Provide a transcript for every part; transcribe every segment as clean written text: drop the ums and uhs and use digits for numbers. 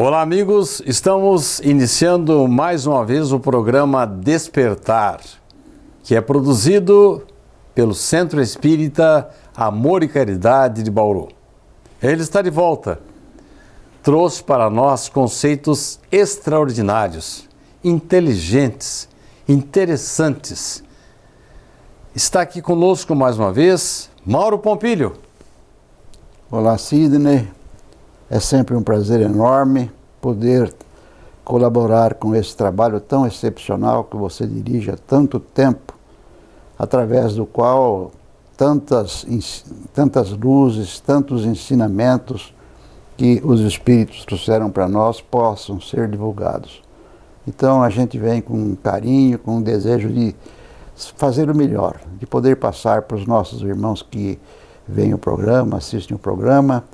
Olá, amigos. Estamos iniciando mais uma vez o programa Despertar, que é produzido pelo Centro Espírita Amor e Caridade de Bauru. Ele está de volta. Trouxe para nós conceitos extraordinários, inteligentes, interessantes. Está aqui conosco mais uma vez Mauro Pompilho. Olá, Sidney. É sempre um prazer enorme poder colaborar com esse trabalho tão excepcional que você dirige há tanto tempo, através do qual tantas luzes, tantos ensinamentos que os Espíritos trouxeram para nós possam ser divulgados. Então a gente vem com carinho, com o desejo de fazer o melhor, de poder passar para os nossos irmãos que veem o programa, assistem o programa,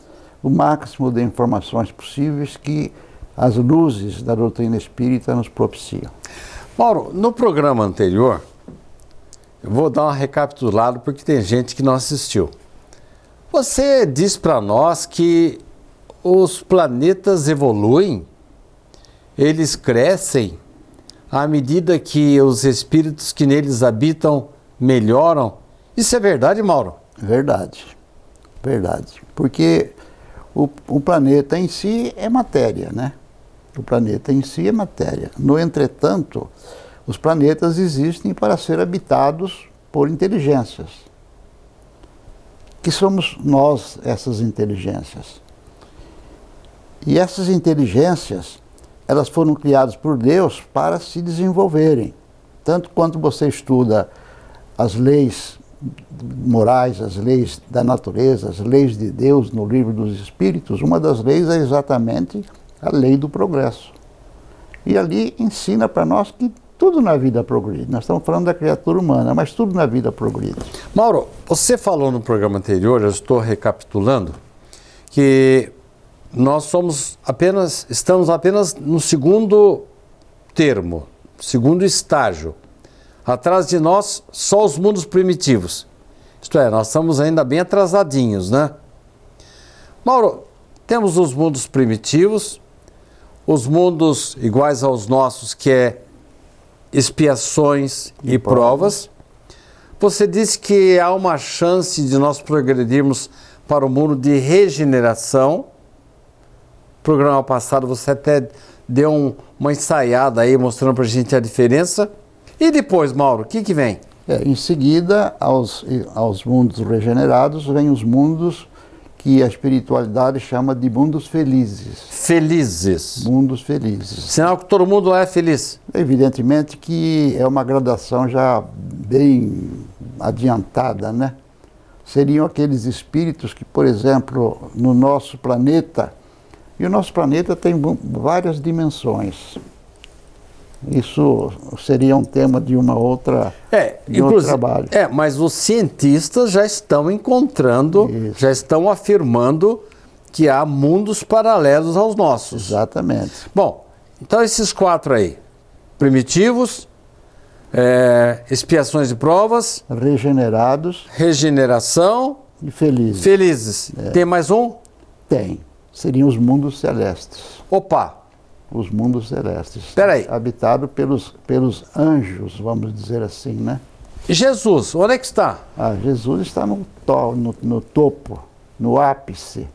o máximo de informações possíveis que as luzes da doutrina espírita nos propiciam. Mauro, no programa anterior, eu vou dar uma recapitulada porque tem gente que não assistiu. Você disse para nós que os planetas evoluem, eles crescem à medida que os espíritos que neles habitam melhoram. Isso é verdade, Mauro? Verdade, verdade. Porque o planeta em si é matéria, né? O planeta em si é matéria. No entretanto, os planetas existem para ser habitados por inteligências. Que somos nós, essas inteligências. E essas inteligências, elas foram criadas por Deus para se desenvolverem. Tanto quanto você estuda as leis morais, as leis da natureza, as leis de Deus no livro dos Espíritos, uma das leis é exatamente a lei do progresso. E ali ensina para nós que tudo na vida progride. Nós estamos falando da criatura humana, mas tudo na vida progride. Mauro, você falou no programa anterior, eu estou recapitulando, que nós estamos apenas no segundo termo, segundo estágio. Atrás de nós, só os mundos primitivos. Isto é, nós estamos ainda bem atrasadinhos, né? Mauro, temos os mundos primitivos, os mundos iguais aos nossos, que é expiações e provas. Você disse que há uma chance de nós progredirmos para o mundo de regeneração. No programa passado você até deu uma ensaiada aí, mostrando para a gente a diferença. E depois, Mauro, o que vem? Em seguida, aos mundos regenerados, vêm os mundos que a espiritualidade chama de mundos felizes. Felizes. Mundos felizes. Sinal que todo mundo é feliz. Evidentemente que é uma gradação já bem adiantada, né? Seriam aqueles espíritos que, por exemplo, no nosso planeta, e o nosso planeta tem várias dimensões. Isso seria um tema de uma outra outro trabalho. Mas os cientistas já estão encontrando, já estão afirmando que há mundos paralelos aos nossos. Exatamente. Bom, então esses quatro aí, primitivos, expiações e provas, regenerados, regeneração e felizes. Felizes. Tem mais um? Tem. Seriam os mundos celestes. Opa! Os mundos celestes. Peraí. Habitado pelos anjos, vamos dizer assim, né? Jesus, onde é que está? Jesus está no topo, no ápice.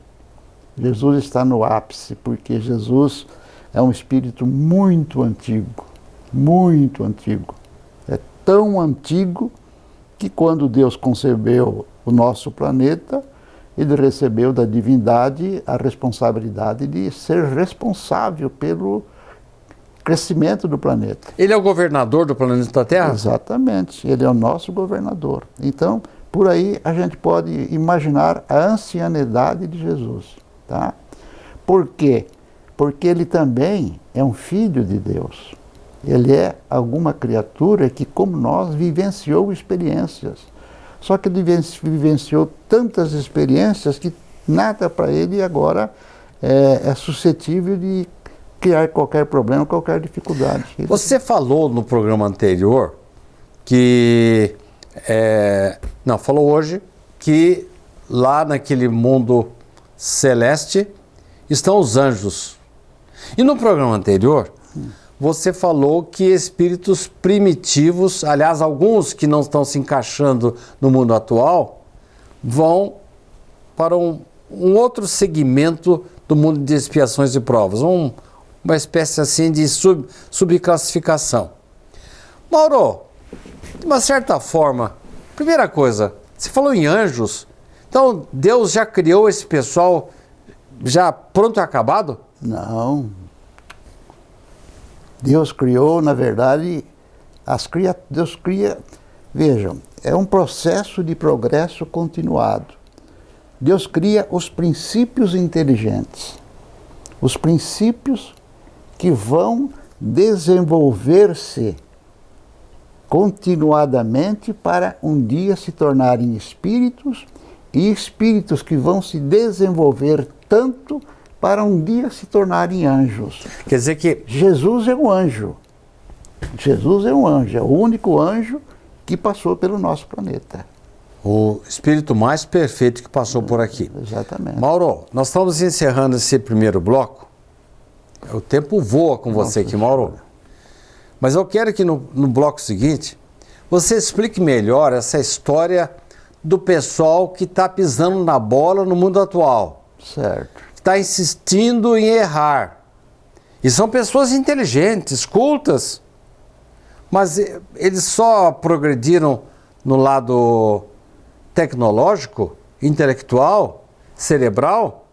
Jesus está no ápice, porque Jesus é um espírito muito antigo. Muito antigo. É tão antigo que quando Deus concebeu o nosso planeta, ele recebeu da divindade a responsabilidade de ser responsável pelo crescimento do planeta. Ele é o governador do planeta Terra? Exatamente, ele é o nosso governador. Então, por aí a gente pode imaginar a ancianidade de Jesus. Tá? Por quê? Porque ele também é um filho de Deus. Ele é alguma criatura que, como nós, vivenciou experiências. Só que ele vivenciou tantas experiências que nada para ele agora é suscetível de criar qualquer problema, qualquer dificuldade. Você falou no programa anterior que... falou hoje que lá naquele mundo celeste estão os anjos. E no programa anterior, você falou que espíritos primitivos, aliás, alguns que não estão se encaixando no mundo atual, vão para um outro segmento do mundo de expiações e provas, uma espécie assim de subclassificação. Mauro, de uma certa forma, primeira coisa, você falou em anjos, então Deus já criou esse pessoal já pronto e acabado? Não. Deus criou, na verdade, Deus cria, vejam, é um processo de progresso continuado. Deus cria os princípios inteligentes, os princípios que vão desenvolver-se continuadamente para um dia se tornarem espíritos, e espíritos que vão se desenvolver tanto para um dia se tornarem anjos. Quer dizer que Jesus é um anjo. Jesus é um anjo, é o único anjo que passou pelo nosso planeta. o espírito mais perfeito que passou por aqui. Exatamente. Mauro, nós estamos encerrando esse primeiro bloco. O tempo voa com você aqui, Mauro. Mas eu quero que no bloco seguinte você explique melhor essa história do pessoal que está pisando na bola no mundo atual. Certo. Que está insistindo em errar. E são pessoas inteligentes, cultas, mas eles só progrediram no lado tecnológico, intelectual, cerebral,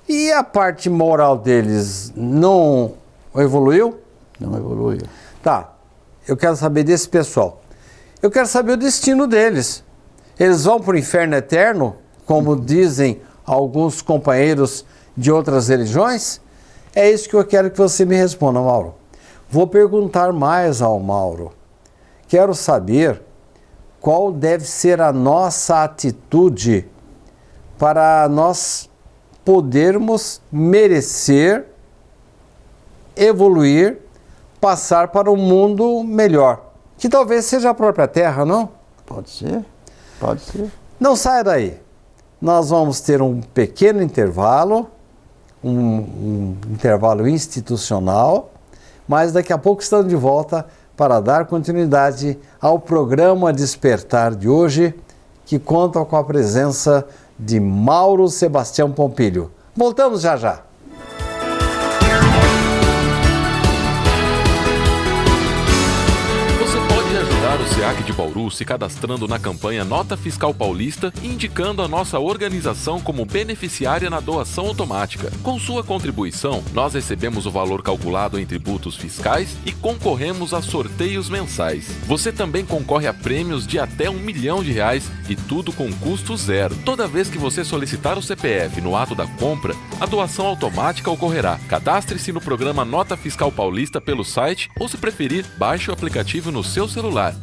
e a parte moral deles não evoluiu? Não evoluiu. Tá, eu quero saber desse pessoal. Eu quero saber o destino deles. Eles vão para o inferno eterno, como dizem alguns companheiros de outras religiões? É isso que eu quero que você me responda, Mauro. Vou perguntar mais ao Mauro. Quero saber qual deve ser a nossa atitude para nós podermos merecer, evoluir, passar para um mundo melhor. Que talvez seja a própria Terra, não? Pode ser, pode ser. Não saia daí. Nós vamos ter um pequeno intervalo, um intervalo institucional, mas daqui a pouco estamos de volta para dar continuidade ao programa Despertar de hoje, que conta com a presença de Mauro Sebastião Pompilho. Voltamos já já. O SEAC de Bauru se cadastrando na campanha Nota Fiscal Paulista e indicando a nossa organização como beneficiária na doação automática. Com sua contribuição, nós recebemos o valor calculado em tributos fiscais e concorremos a sorteios mensais. Você também concorre a prêmios de até R$1 milhão e tudo com custo zero. Toda vez que você solicitar o CPF no ato da compra, a doação automática ocorrerá. Cadastre-se no programa Nota Fiscal Paulista pelo site ou, se preferir, baixe o aplicativo no seu celular.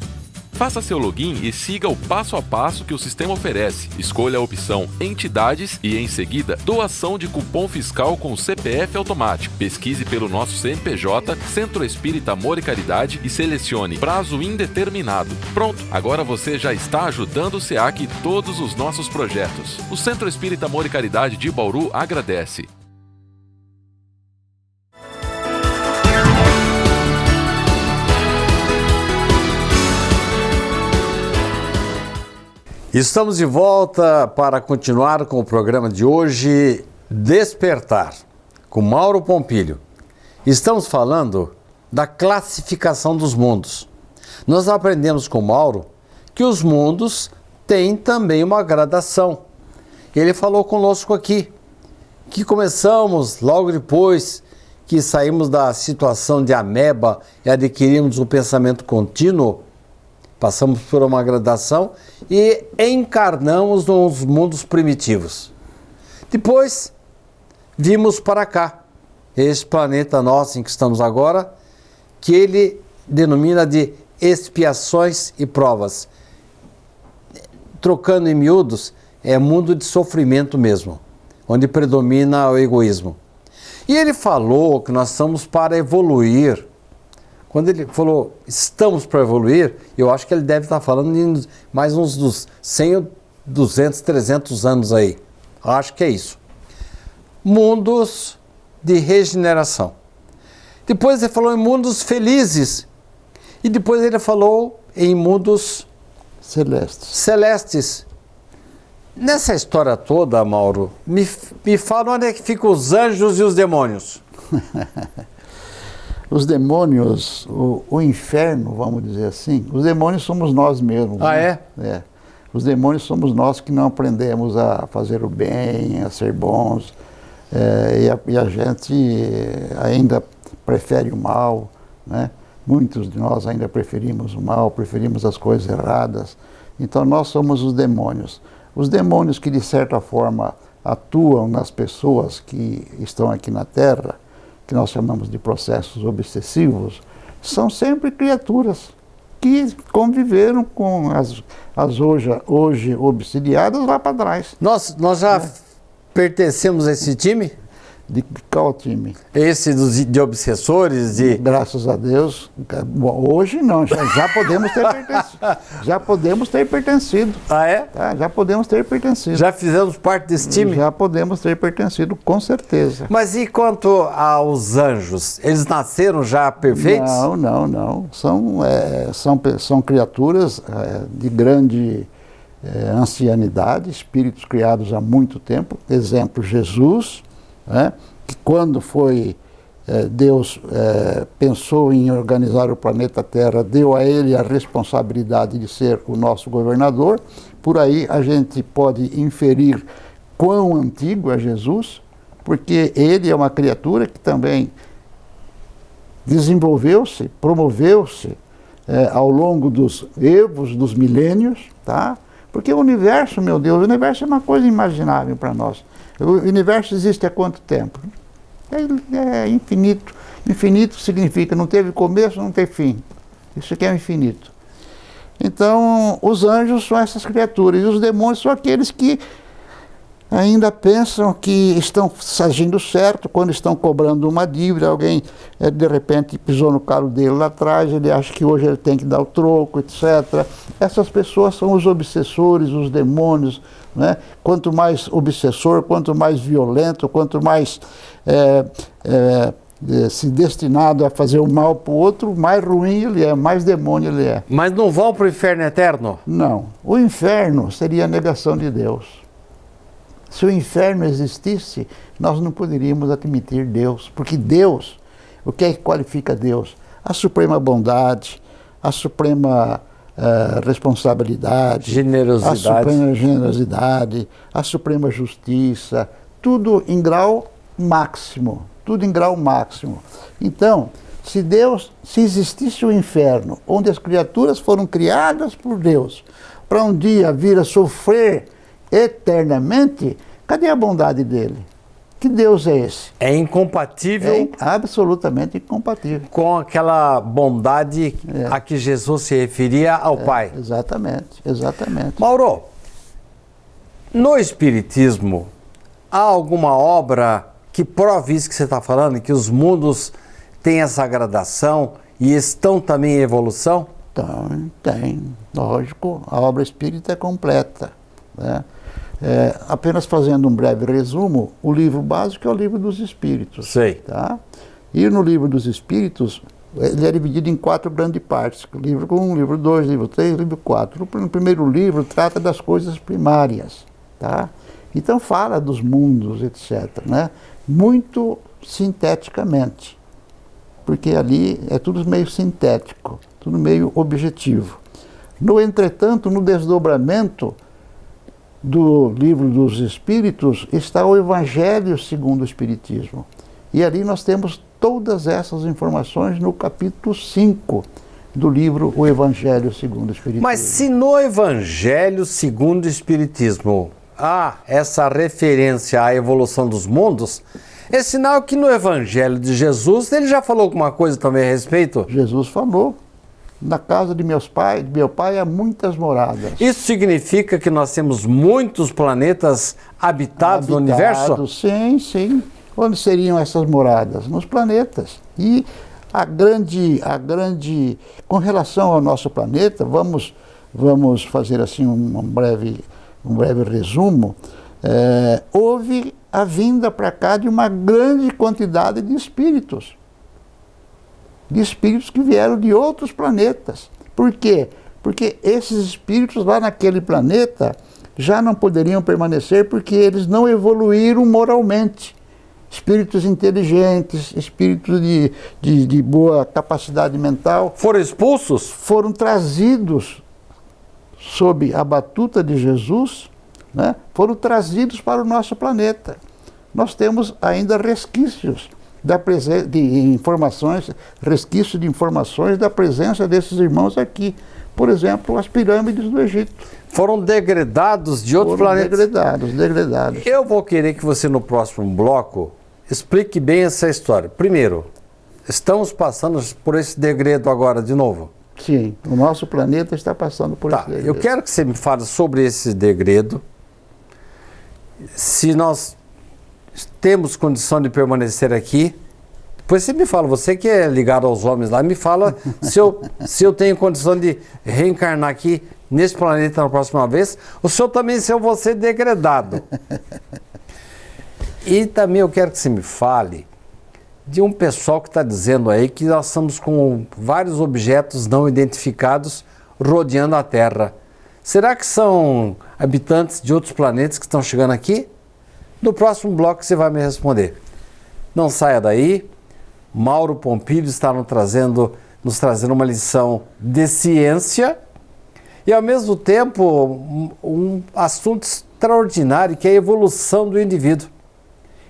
Faça seu login e siga o passo a passo que o sistema oferece. Escolha a opção Entidades e, em seguida, Doação de cupom fiscal com CPF automático. Pesquise pelo nosso CNPJ, Centro Espírita Amor e Caridade, e selecione Prazo Indeterminado. Pronto, agora você já está ajudando o SEAC e todos os nossos projetos. O Centro Espírita Amor e Caridade de Bauru agradece. Estamos de volta para continuar com o programa de hoje, Despertar, com Mauro Pompilho. Estamos falando da classificação dos mundos. Nós aprendemos com Mauro que os mundos têm também uma gradação. Ele falou conosco aqui que começamos logo depois que saímos da situação de ameba e adquirimos o pensamento contínuo. Passamos por uma gradação e encarnamos nos mundos primitivos. Depois, vimos para cá, esse planeta nosso em que estamos agora, que ele denomina de expiações e provas. Trocando em miúdos, é mundo de sofrimento mesmo, onde predomina o egoísmo. E ele falou que nós estamos para evoluir. Quando ele falou, estamos para evoluir, eu acho que ele deve estar falando de mais uns dos 100, 200, 300 anos aí. Acho que é isso. Mundos de regeneração. Depois ele falou em mundos felizes. E depois ele falou em mundos celestes. Nessa história toda, Mauro, me fala onde é que ficam os anjos e os demônios. Os demônios, o inferno, vamos dizer assim, os demônios somos nós mesmos. Ah, né? É. Os demônios somos nós que não aprendemos a fazer o bem, a ser bons, e a gente ainda prefere o mal, né? Muitos de nós ainda preferimos o mal, preferimos as coisas erradas. Então nós somos os demônios. Os demônios que de certa forma atuam nas pessoas que estão aqui na Terra, que nós chamamos de processos obsessivos, são sempre criaturas que conviveram com as hoje obsidiadas lá para trás. Nós já pertencemos a esse time? De qual time? Esse de obsessores? Graças a Deus, hoje não, já podemos ter pertencido. Já podemos ter pertencido. Ah, é? Tá? Já podemos ter pertencido. Já fizemos parte desse time? Já podemos ter pertencido, com certeza. Mas e quanto aos anjos? Eles nasceram já perfeitos? Não. São criaturas de grande ancianidade, espíritos criados há muito tempo. Exemplo, Jesus, que quando Deus pensou em organizar o planeta Terra, deu a ele a responsabilidade de ser o nosso governador. Por aí a gente pode inferir quão antigo é Jesus, porque ele é uma criatura que também desenvolveu-se, promoveu-se ao longo dos eons, dos milênios, tá? Porque o universo, meu Deus, o universo é uma coisa imaginável para nós. O universo existe há quanto tempo? É infinito. Infinito significa não teve começo, não tem fim. Isso aqui é o infinito. Então, os anjos são essas criaturas, e os demônios são aqueles que ainda pensam que estão agindo certo quando estão cobrando uma dívida. Alguém, de repente, pisou no calo dele lá atrás, ele acha que hoje ele tem que dar o troco, etc. Essas pessoas são os obsessores, os demônios, né? Quanto mais obsessor, quanto mais violento, quanto mais se destinado a fazer o mal para o outro, mais ruim ele é, mais demônio ele é. Mas não vão para o inferno eterno? Não. O inferno seria a negação de Deus. Se o inferno existisse, nós não poderíamos admitir Deus, porque Deus, o que é que qualifica Deus? A suprema bondade, a suprema responsabilidade, generosidade. A suprema generosidade, a suprema justiça, tudo em grau máximo, tudo em grau máximo. Então, se existisse o inferno, onde as criaturas foram criadas por Deus, para um dia vir a sofrer eternamente, cadê a bondade dele? Que Deus é esse? É incompatível. É absolutamente incompatível. Com aquela bondade a que Jesus se referia ao Pai. Exatamente. Mauro, no Espiritismo, há alguma obra que prove isso que você está falando, que os mundos têm essa gradação e estão também em evolução? Tem, lógico. A obra espírita é completa, né? Apenas fazendo um breve resumo, o livro básico é o livro dos Espíritos. Sei. Tá? E no livro dos Espíritos, ele é dividido em 4 grandes partes. Livro 1, livro 2, livro 3, livro 4. No primeiro livro trata das coisas primárias. Tá? Então fala dos mundos, etc. Né? Muito sinteticamente. Porque ali é tudo meio sintético, tudo meio objetivo. No entretanto, no desdobramento do livro dos Espíritos está o Evangelho segundo o Espiritismo. E ali nós temos todas essas informações no capítulo 5 do livro O Evangelho segundo o Espiritismo. Mas se no Evangelho segundo o Espiritismo há essa referência à evolução dos mundos, é sinal que no Evangelho de Jesus ele já falou alguma coisa também a respeito? Jesus falou. Na casa de meu pai há muitas moradas. Isso significa que nós temos muitos planetas habitados no universo? Sim. Onde seriam essas moradas? Nos planetas. E com relação ao nosso planeta, vamos fazer assim um breve resumo. houve a vinda para cá de uma grande quantidade de espíritos que vieram de outros planetas. Por quê? Porque esses espíritos lá naquele planeta já não poderiam permanecer porque eles não evoluíram moralmente. Espíritos inteligentes, espíritos de boa capacidade mental. Foram expulsos? Foram trazidos sob a batuta de Jesus, né? Foram trazidos para o nosso planeta. Nós temos ainda resquícios resquícios de informações da presença desses irmãos aqui. Por exemplo, as pirâmides do Egito. Foram degradados de outros planetas? Degradados. Eu vou querer que você, no próximo bloco, explique bem essa história. Primeiro, estamos passando por esse degredo agora de novo? Sim, o nosso planeta está passando por esse degredo. Eu quero que você me fale sobre esse degredo. Se nós temos condição de permanecer aqui. Depois você me fala, você que é ligado aos homens lá, me fala se eu tenho condição de reencarnar aqui nesse planeta na próxima vez, ou se eu também vou ser degradado. E também eu quero que você me fale de um pessoal que está dizendo aí que nós estamos com vários objetos não identificados rodeando a Terra. Será que são habitantes de outros planetas que estão chegando aqui? No próximo bloco você vai me responder. Não saia daí. Mauro Pompilho está nos trazendo uma lição de ciência e, ao mesmo tempo, um assunto extraordinário que é a evolução do indivíduo.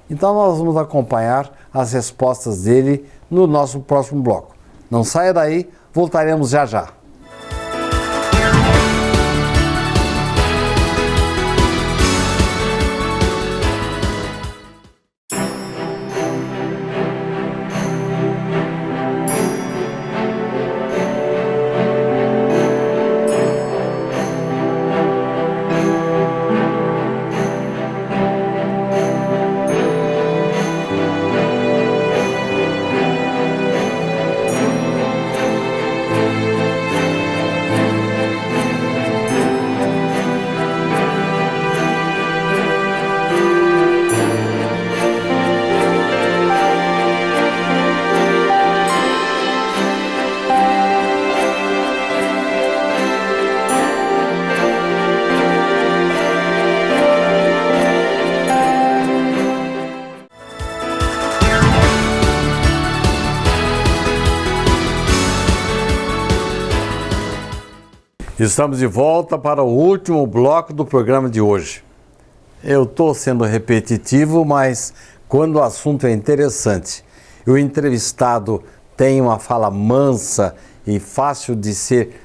Então, nós vamos acompanhar as respostas dele no nosso próximo bloco. Não saia daí, voltaremos já já. Estamos de volta para o último bloco do programa de hoje. Eu estou sendo repetitivo, mas quando o assunto é interessante e o entrevistado tem uma fala mansa e fácil de ser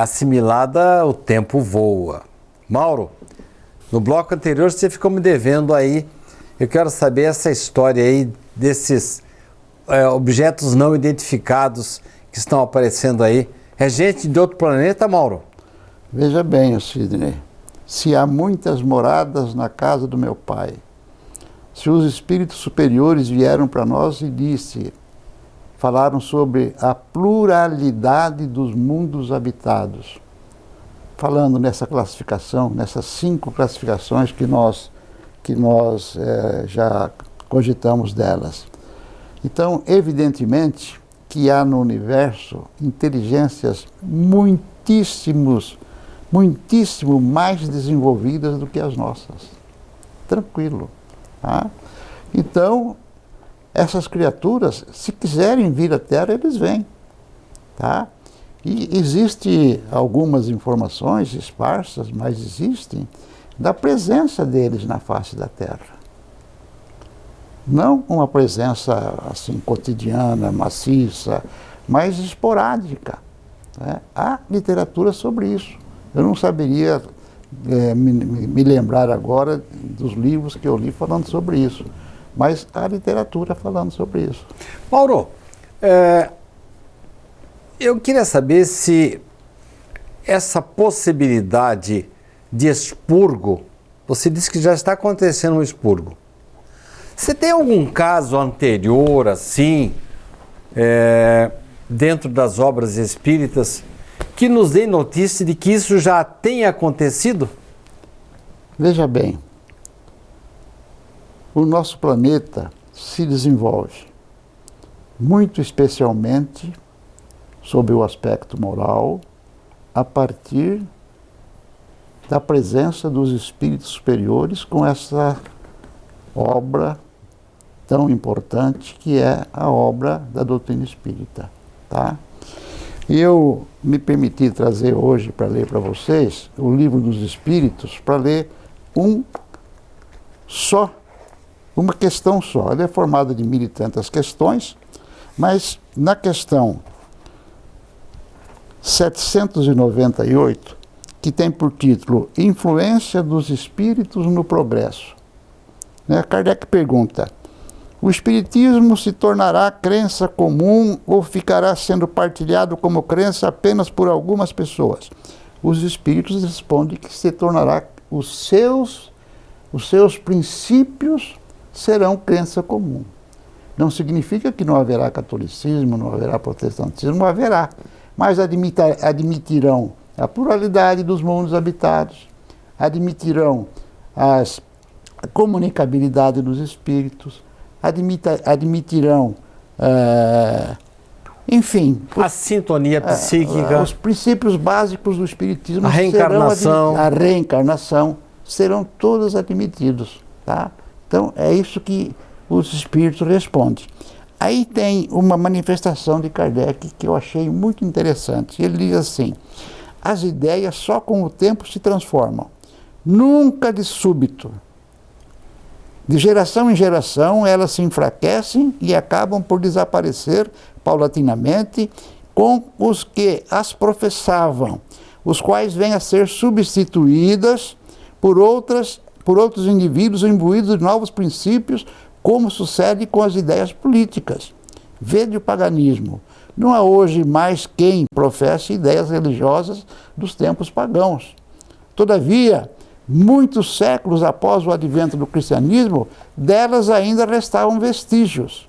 assimilada, o tempo voa. Mauro, no bloco anterior você ficou me devendo aí, eu quero saber essa história aí desses objetos não identificados que estão aparecendo aí. É gente de outro planeta, Mauro? Veja bem, Sidney, se há muitas moradas na casa do meu pai, se os espíritos superiores vieram para nós e falaram sobre a pluralidade dos mundos habitados, falando nessa classificação, nessas 5 classificações que nós já cogitamos delas. Então, evidentemente, que há no universo inteligências muitíssimo mais desenvolvidas do que as nossas. Tranquilo. Tá? Então, essas criaturas, se quiserem vir à Terra, eles vêm. Tá? E existem algumas informações esparsas, mas existem, da presença deles na face da Terra. Não uma presença assim cotidiana, maciça, mas esporádica. Né? Há literatura sobre isso. Eu não saberia me lembrar agora dos livros que eu li falando sobre isso, mas há literatura falando sobre isso. Mauro, eu queria saber se essa possibilidade de expurgo, você disse que já está acontecendo um expurgo. Você tem algum caso anterior, assim, dentro das obras espíritas, que nos dê notícia de que isso já tenha acontecido? Veja bem, o nosso planeta se desenvolve, muito especialmente sob o aspecto moral, a partir da presença dos espíritos superiores com essa obra tão importante que é a obra da doutrina espírita, tá? Eu me permiti trazer hoje para ler para vocês o Livro dos Espíritos, para ler uma questão só. Ele é formado de 1000 e tantas questões, mas na questão 798, que tem por título Influência dos Espíritos no Progresso, né? Kardec pergunta: o Espiritismo se tornará crença comum ou ficará sendo partilhado como crença apenas por algumas pessoas? Os Espíritos respondem que se tornará, os seus princípios serão crença comum. Não significa que não haverá catolicismo, não haverá protestantismo, não haverá. Mas admitirão a pluralidade dos mundos habitados, admitirão a comunicabilidade dos espíritos, admitirão, enfim... A sintonia psíquica. Os princípios básicos do espiritismo. A reencarnação. A reencarnação serão todos admitidos, tá? Então, é isso que os espíritos respondem. Aí tem uma manifestação de Kardec que eu achei muito interessante. Ele diz assim: as ideias só com o tempo se transformam, nunca de súbito. De geração em geração, elas se enfraquecem e acabam por desaparecer paulatinamente com os que as professavam, os quais vêm a ser substituídas por outros indivíduos imbuídos de novos princípios, como sucede com as ideias políticas. Vede o paganismo. Não há hoje mais quem professe ideias religiosas dos tempos pagãos. Todavia, muitos séculos após o advento do cristianismo, delas ainda restavam vestígios,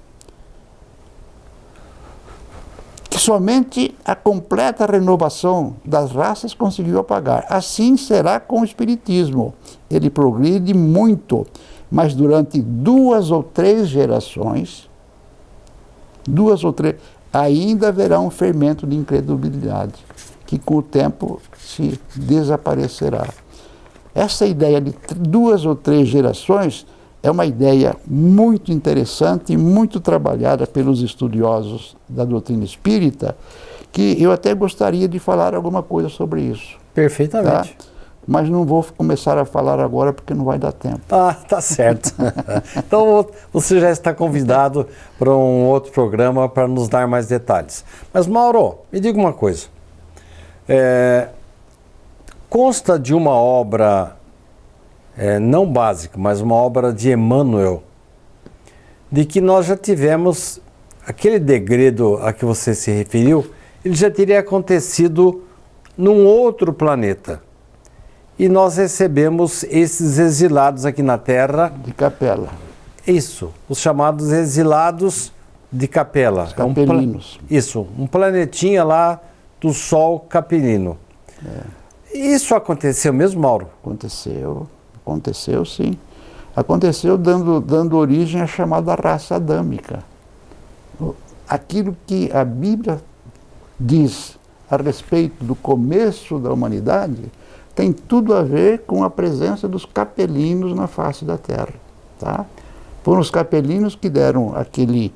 que somente a completa renovação das raças conseguiu apagar. Assim será com o espiritismo. Ele progride muito, mas durante 2 ou 3 gerações, ainda haverá um fermento de incredulidade, que com o tempo se desaparecerá. Essa ideia de 2 ou 3 gerações é uma ideia muito interessante e muito trabalhada pelos estudiosos da doutrina espírita, que eu até gostaria de falar alguma coisa sobre isso. Perfeitamente. Tá? Mas não vou começar a falar agora porque não vai dar tempo. Ah, tá certo. Então você já está convidado para um outro programa para nos dar mais detalhes. Mas Mauro, me diga uma coisa. Consta de uma obra, não básica, mas uma obra de Emmanuel, de que nós já tivemos aquele degredo a que você se referiu, ele já teria acontecido num outro planeta. E nós recebemos esses exilados aqui na Terra. De Capela. Isso, os chamados exilados de Capela. Os capelinos. Isso, um planetinha lá do Sol capelino. Isso aconteceu mesmo, Mauro? Aconteceu sim. Aconteceu dando origem à chamada raça adâmica. Aquilo que a Bíblia diz a respeito do começo da humanidade tem tudo a ver com a presença dos capelinos na face da Terra. Tá? Foram os capelinos que deram aquele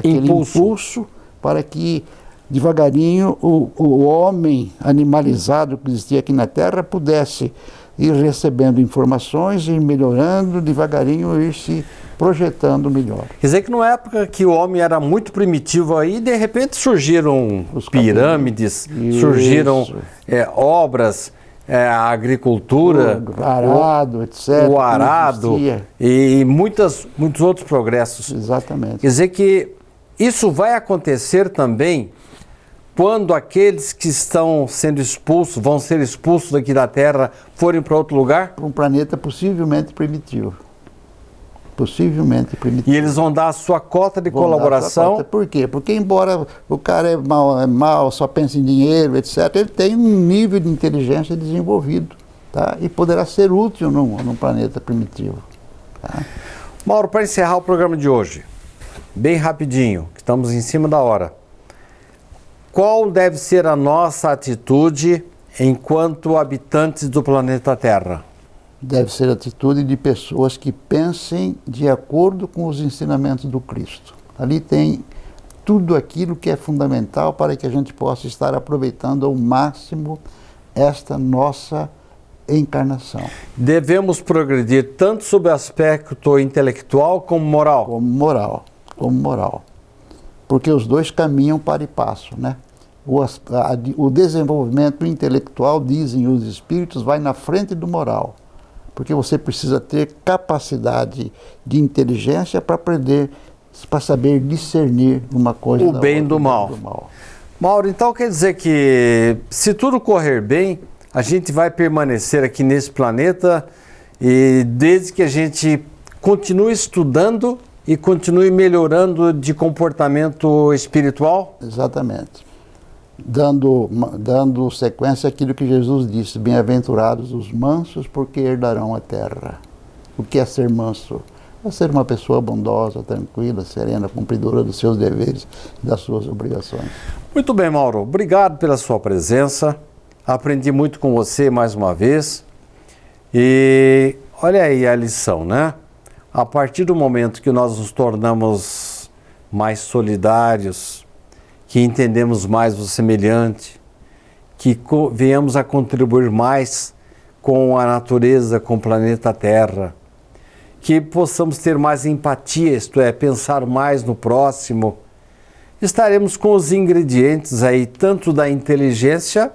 impulso para que devagarinho o homem animalizado que existia aqui na Terra pudesse ir recebendo informações e melhorando, devagarinho ir se projetando melhor. Quer dizer que numa época que o homem era muito primitivo aí, de repente surgiram os pirâmides, surgiram obras, a agricultura, o arado, etc. O arado e muitos outros progressos. Exatamente. Quer dizer que isso vai acontecer também quando aqueles que estão sendo expulsos, vão ser expulsos daqui da Terra, forem para outro lugar? Para um planeta possivelmente primitivo. Possivelmente primitivo. E eles vão dar a sua cota de colaboração? Por quê? Porque embora o cara é mal, só pensa em dinheiro, etc., ele tem um nível de inteligência desenvolvido, tá? E poderá ser útil num planeta primitivo. Tá? Mauro, para encerrar o programa de hoje, bem rapidinho, que estamos em cima da hora. Qual deve ser a nossa atitude enquanto habitantes do planeta Terra? Deve ser a atitude de pessoas que pensem de acordo com os ensinamentos do Cristo. Ali tem tudo aquilo que é fundamental para que a gente possa estar aproveitando ao máximo esta nossa encarnação. Devemos progredir tanto sob o aspecto intelectual como moral? Como moral. Porque os dois caminham para e passo, né? O desenvolvimento intelectual, dizem os espíritos, vai na frente do moral. Porque você precisa ter capacidade de inteligência para aprender, para saber discernir uma coisa o bem do mal. Mauro, então quer dizer que se tudo correr bem, a gente vai permanecer aqui nesse planeta e desde que a gente continue estudando e continue melhorando de comportamento espiritual? Exatamente. Dando sequência àquilo que Jesus disse: bem-aventurados os mansos, porque herdarão a terra. O que é ser manso? É ser uma pessoa bondosa, tranquila, serena, cumpridora dos seus deveres e das suas obrigações. Muito bem, Mauro. Obrigado pela sua presença. Aprendi muito com você mais uma vez. E olha aí a lição, né? A partir do momento que nós nos tornamos mais solidários, que entendemos mais o semelhante, que venhamos a contribuir mais com a natureza, com o planeta Terra, que possamos ter mais empatia, isto é, pensar mais no próximo, estaremos com os ingredientes aí, tanto da inteligência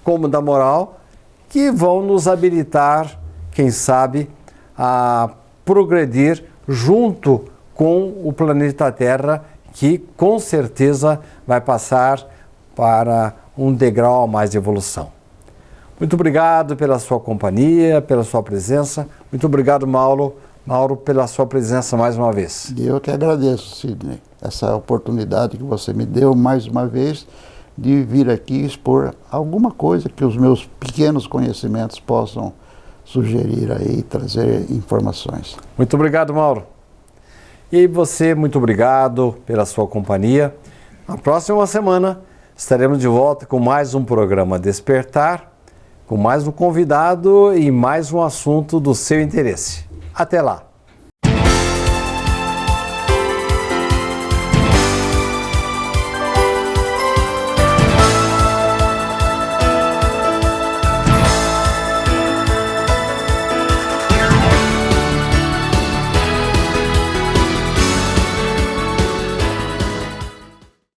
como da moral, que vão nos habilitar, quem sabe, a progredir junto com o planeta Terra, que com certeza vai passar para um degrau a mais de evolução. Muito obrigado pela sua companhia, pela sua presença. Muito obrigado, Mauro, pela sua presença mais uma vez. Eu que agradeço, Sidney, essa oportunidade que você me deu mais uma vez de vir aqui expor alguma coisa que os meus pequenos conhecimentos possam sugerir aí, trazer informações. Muito obrigado, Mauro. E você, muito obrigado pela sua companhia. Na próxima semana estaremos de volta com mais um programa Despertar, com mais um convidado e mais um assunto do seu interesse. Até lá!